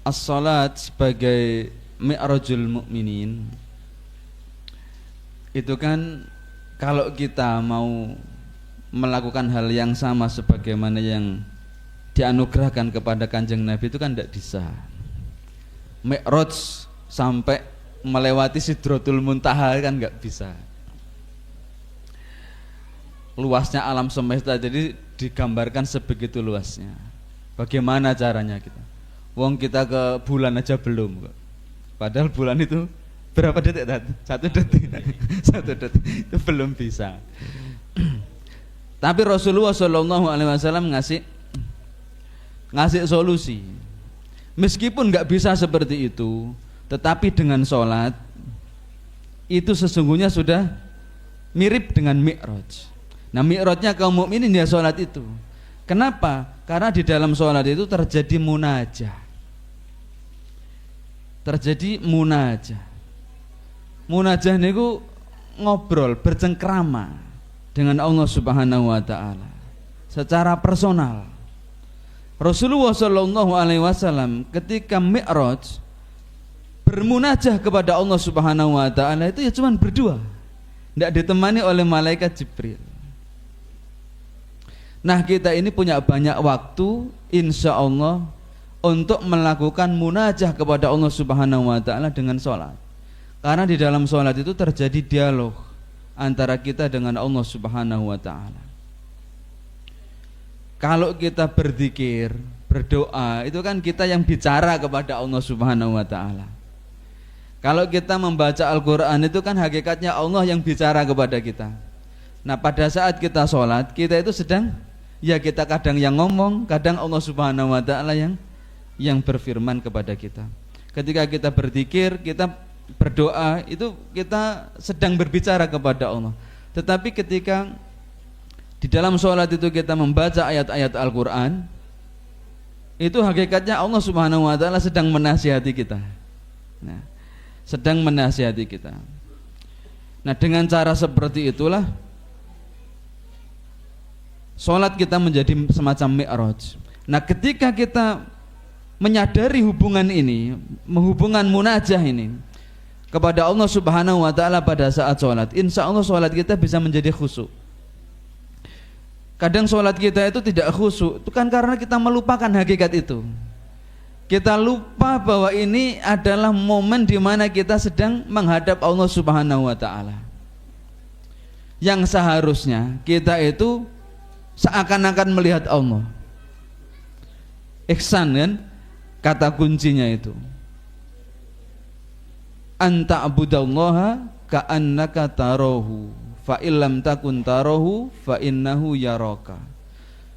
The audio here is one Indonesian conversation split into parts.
as-salat sebagai mi'rajul mukminin itu kan kalau kita mau melakukan hal yang sama sebagaimana yang dianugerahkan kepada Kanjeng Nabi itu kan tidak bisa. Mi'raj sampai melewati Sidratul Muntaha kan nggak bisa. Luasnya alam semesta jadi digambarkan sebegitu luasnya. Bagaimana caranya kita? Wong kita ke bulan aja belum kok. Padahal bulan itu berapa detik? 1 detik. 1 detik itu belum bisa. Tapi Rasulullah SAW ngasih solusi. Meskipun nggak bisa seperti itu, tetapi dengan sholat itu sesungguhnya sudah mirip dengan mi'raj. Nah, mi'rajnya kaum mukminin ya sholat itu. Kenapa? Karena di dalam sholat itu terjadi munajah. Terjadi munajah. Munajah niku ngobrol, bercengkrama dengan Allah Subhanahu wa taala secara personal. Rasulullah SAW ketika mi'raj bermunajah kepada Allah Subhanahu wa taala itu ya cuma berdua. Tidak ditemani oleh malaikat Jibril. Nah, kita ini punya banyak waktu insya Allah untuk melakukan munajah kepada Allah Subhanahu wa taala dengan sholat. Karena di dalam sholat itu terjadi dialog antara kita dengan Allah Subhanahu wa taala. Kalau kita berzikir, berdoa, itu kan kita yang bicara kepada Allah Subhanahu wa taala. Kalau kita membaca Al-Quran itu kan hakikatnya Allah yang bicara kepada kita. Nah, pada saat kita sholat, kita itu sedang, ya kita kadang yang ngomong, kadang Allah Subhanahu wa ta'ala yang berfirman kepada kita. Ketika kita berzikir, kita berdoa, itu kita sedang berbicara kepada Allah. Tetapi ketika di dalam sholat itu kita membaca ayat-ayat Al-Quran, itu hakikatnya Allah Subhanahu wa ta'ala sedang menasihati kita. Nah, sedang menasihati kita. Nah, dengan cara seperti itulah sholat kita menjadi semacam mi'raj. Nah, ketika kita menyadari hubungan ini, hubungan munajah ini kepada Allah Subhanahu wa ta'ala pada saat sholat, insya Allah sholat kita bisa menjadi khusyuk. Kadang sholat kita itu tidak khusyuk, itu kan karena kita melupakan hakikat itu. Kita lupa bahwa ini adalah momen di mana kita sedang menghadap Allah Subhanahu wa ta'ala. Yang seharusnya kita itu seakan-akan melihat Allah. Ihsan kan kata kuncinya itu. Anta abudallaha ka'annaka tarahu fa illam takun tarahu fa innahu yaraka.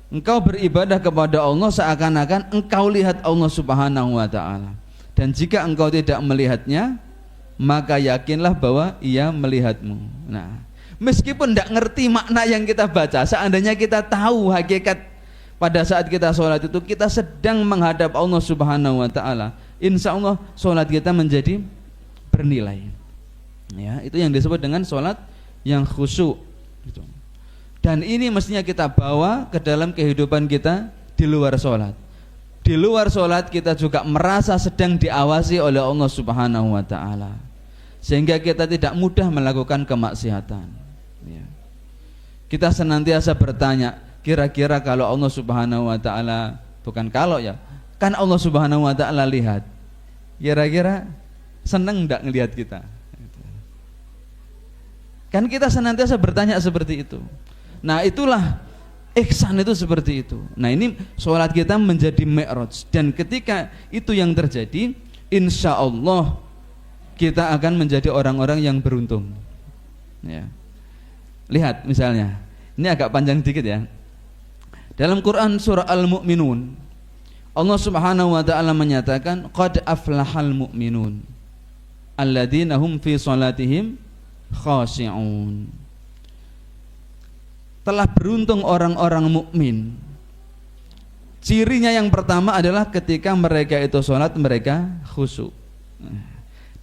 Engkau beribadah kepada Allah seakan-akan engkau lihat Allah Subhanahu wa ta'ala. Dan jika engkau tidak melihatnya, maka yakinlah bahwa ia melihatmu. Nah, meskipun tidak ngerti makna yang kita baca, seandainya kita tahu hakikat pada saat kita sholat itu kita sedang menghadap Allah Subhanahu wa ta'ala, insya Allah sholat kita menjadi bernilai. Ya, itu yang disebut dengan sholat yang khusyuk gitu. Dan ini mestinya kita bawa ke dalam kehidupan kita di luar sholat. Di luar sholat kita juga merasa sedang diawasi oleh Allah Subhanahu wa ta'ala, sehingga kita tidak mudah melakukan kemaksiatan ya. Kita senantiasa bertanya, kira-kira kalau Allah Subhanahu wa ta'ala, bukan kalau ya, kan Allah Subhanahu wa ta'ala lihat, kira-kira seneng enggak ngelihat kita? Kan kita senantiasa bertanya seperti itu. Nah, itulah ihsan itu seperti itu. Nah, ini sholat kita menjadi mi'raj, dan ketika itu yang terjadi, insya Allah kita akan menjadi orang-orang yang beruntung ya. Lihat misalnya, ini agak panjang dikit ya. Dalam Quran surah Al-Mu'minun, Allah Subhanahu wa ta'ala menyatakan qad aflahal mu'minun alladzina hum fi salatihim khashi'un. Telah beruntung orang-orang mukmin. Cirinya yang pertama adalah ketika mereka itu sholat mereka khusyuk.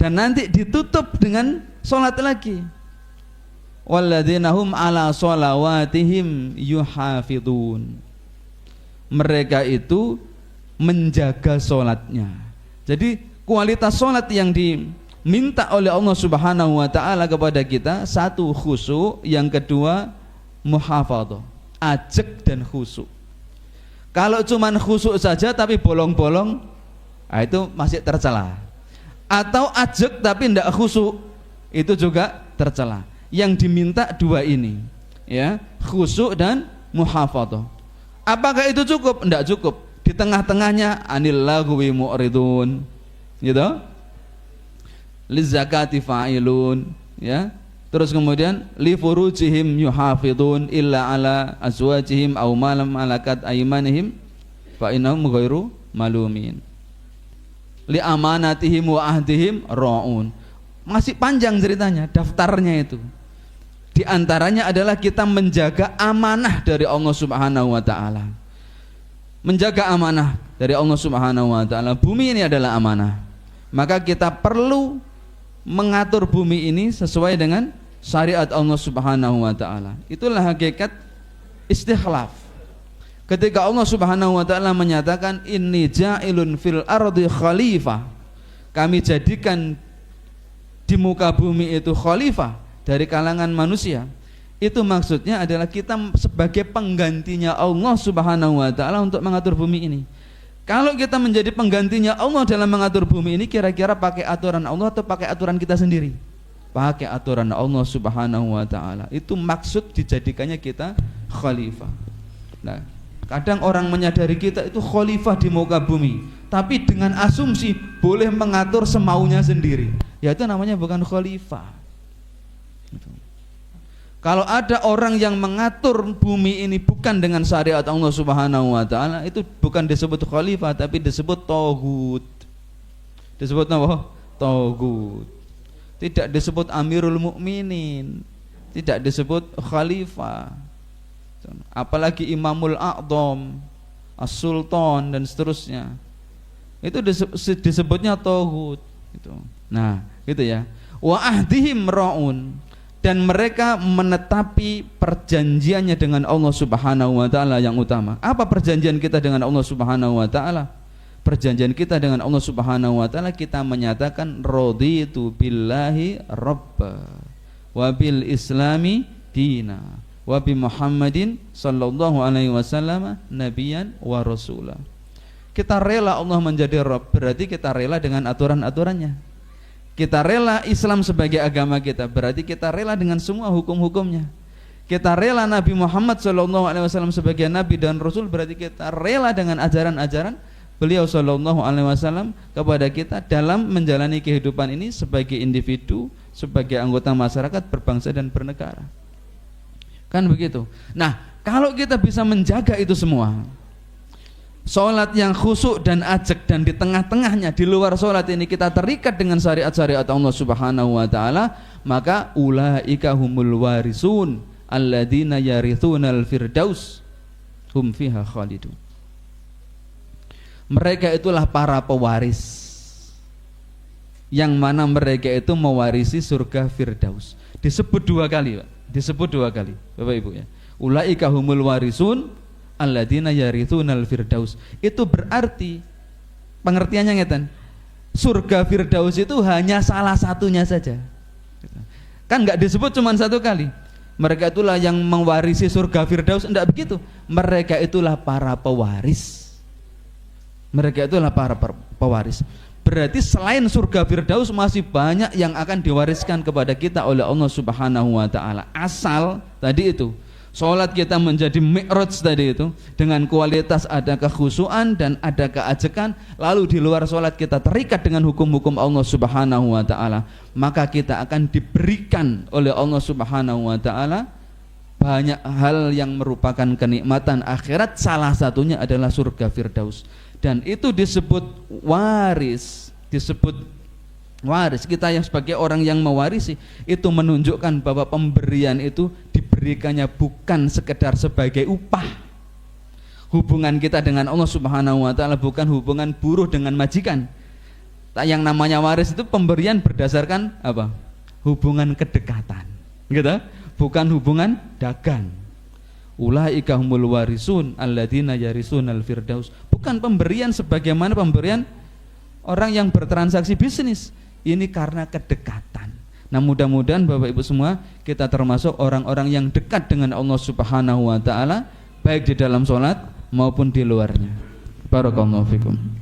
Dan nanti ditutup dengan sholat lagi. Walladzina hum ala sholawatihim yuhafidun. Mereka itu menjaga sholatnya. Jadi kualitas sholat yang diminta oleh Allah Subhanahu wa taala kepada kita, satu khusyuk, yang kedua muhafadzah, ajeg dan khusyuk. Kalau cuman khusyuk saja tapi bolong-bolong, nah itu masih tercela. Atau ajeg tapi tidak khusyuk, itu juga tercela. Yang diminta dua ini, ya, khusyuk dan muhafadzah. Apakah itu cukup? Tidak cukup. Di tengah-tengahnya anil lagwi mu'ridun, gitu, lizakati fa'ilun, ya. Terus kemudian li furujihim yuhafidun illa ala azwajihim aw ma lam malakat aymanihim fa innahum ghairu malumin, li amanatihim wa ahdihim ra'un. Masih panjang ceritanya, daftarnya itu. Di antaranya adalah kita menjaga amanah dari Allah Subhanahu wa taala. Menjaga amanah dari Allah Subhanahu wa taala. Bumi ini adalah amanah. Maka kita perlu mengatur bumi ini sesuai dengan syariat Allah Subhanahu wa taala. Itulah hakikat istikhlaf. Ketika Allah Subhanahu wa taala menyatakan inni ja'ilun fil ardi khalifah, kami jadikan di muka bumi itu khalifah dari kalangan manusia. Itu maksudnya adalah kita sebagai penggantinya Allah Subhanahu wa taala untuk mengatur bumi ini. Kalau kita menjadi penggantinya Allah dalam mengatur bumi ini, kira-kira pakai aturan Allah atau pakai aturan kita sendiri? Pakai aturan Allah Subhanahu wa taala. Itu maksud dijadikannya kita khalifah. Nah, kadang orang menyadari kita itu khalifah di muka bumi, tapi dengan asumsi boleh mengatur semaunya sendiri. Ya itu namanya bukan khalifah. Kalau ada orang yang mengatur bumi ini bukan dengan syariat Allah Subhanahu wa taala, itu bukan disebut khalifah tapi disebut taghut. Disebut apa? Taghut. Tidak disebut Amirul Mukminin, tidak disebut khalifah. Apalagi Imamul A'dham, As-Sultan dan seterusnya. Itu disebutnya taghut gitu. Nah, gitu ya. Wa ahdihim ra'un, dan mereka menetapi perjanjiannya dengan Allah Subhanahu wa taala yang utama. Apa perjanjian kita dengan Allah Subhanahu wa taala? Perjanjian kita dengan Allah Subhanahu wa taala, kita menyatakan raditu billahi rabba wa bil islami dina wa bi Muhammadin sallallahu alaihi wasallam nabiyan wa rasula. Kita rela Allah menjadi Rabb, berarti kita rela dengan aturan-aturannya. Kita rela Islam sebagai agama kita, berarti kita rela dengan semua hukum-hukumnya. Kita rela Nabi Muhammad SAW sebagai Nabi dan Rasul, berarti kita rela dengan ajaran-ajaran beliau SAW kepada kita dalam menjalani kehidupan ini sebagai individu, sebagai anggota masyarakat, berbangsa dan bernegara. Kan begitu. Nah, kalau kita bisa menjaga itu semua, sholat yang khusyuk dan ajeg, dan di tengah-tengahnya di luar sholat ini kita terikat dengan syariat-syariat Allah Subhanahu wa taala, maka ulaika humul warisun alladzina yarithunal firdaus hum fiha khalidun. Mereka itulah para pewaris yang mana mereka itu mewarisi surga Firdaus. Disebut dua kali, Pak. Disebut dua kali, Bapak Ibu ya. Ulaika humul warisun alladzina yarithunal firdaus. Itu berarti pengertiannya ngeten, surga Firdaus itu hanya salah satunya saja. Kan enggak disebut cuma satu kali. Mereka itulah yang mewarisi surga Firdaus, enggak begitu. Mereka itulah para pewaris. Mereka itulah para pewaris. Berarti selain surga Firdaus masih banyak yang akan diwariskan kepada kita oleh Allah Subhanahu wa taala. Asal tadi itu sholat kita menjadi mi'raj tadi itu, dengan kualitas ada kekhusyuan dan ada keajekan, lalu di luar sholat kita terikat dengan hukum-hukum Allah Subhanahu wa ta'ala, maka kita akan diberikan oleh Allah Subhanahu wa ta'ala banyak hal yang merupakan kenikmatan akhirat, salah satunya adalah surga Firdaus. Dan itu disebut waris, disebut waris. Kita yang sebagai orang yang mewarisi itu menunjukkan bahwa pemberian itu diberikannya bukan sekedar sebagai upah. Hubungan kita dengan Allah Subhanahu wa taala bukan hubungan buruh dengan majikan. Yang namanya waris itu pemberian berdasarkan apa? Hubungan kedekatan. Gitu? Bukan hubungan dagang. Ulaika humul warisun alladzina yarisunal firdaus. Bukan pemberian sebagaimana pemberian orang yang bertransaksi bisnis. Ini karena kedekatan. Nah, mudah-mudahan Bapak Ibu semua kita termasuk orang-orang yang dekat dengan Allah Subhanahu wa taala baik di dalam sholat maupun di luarnya. Barakallahu fikum.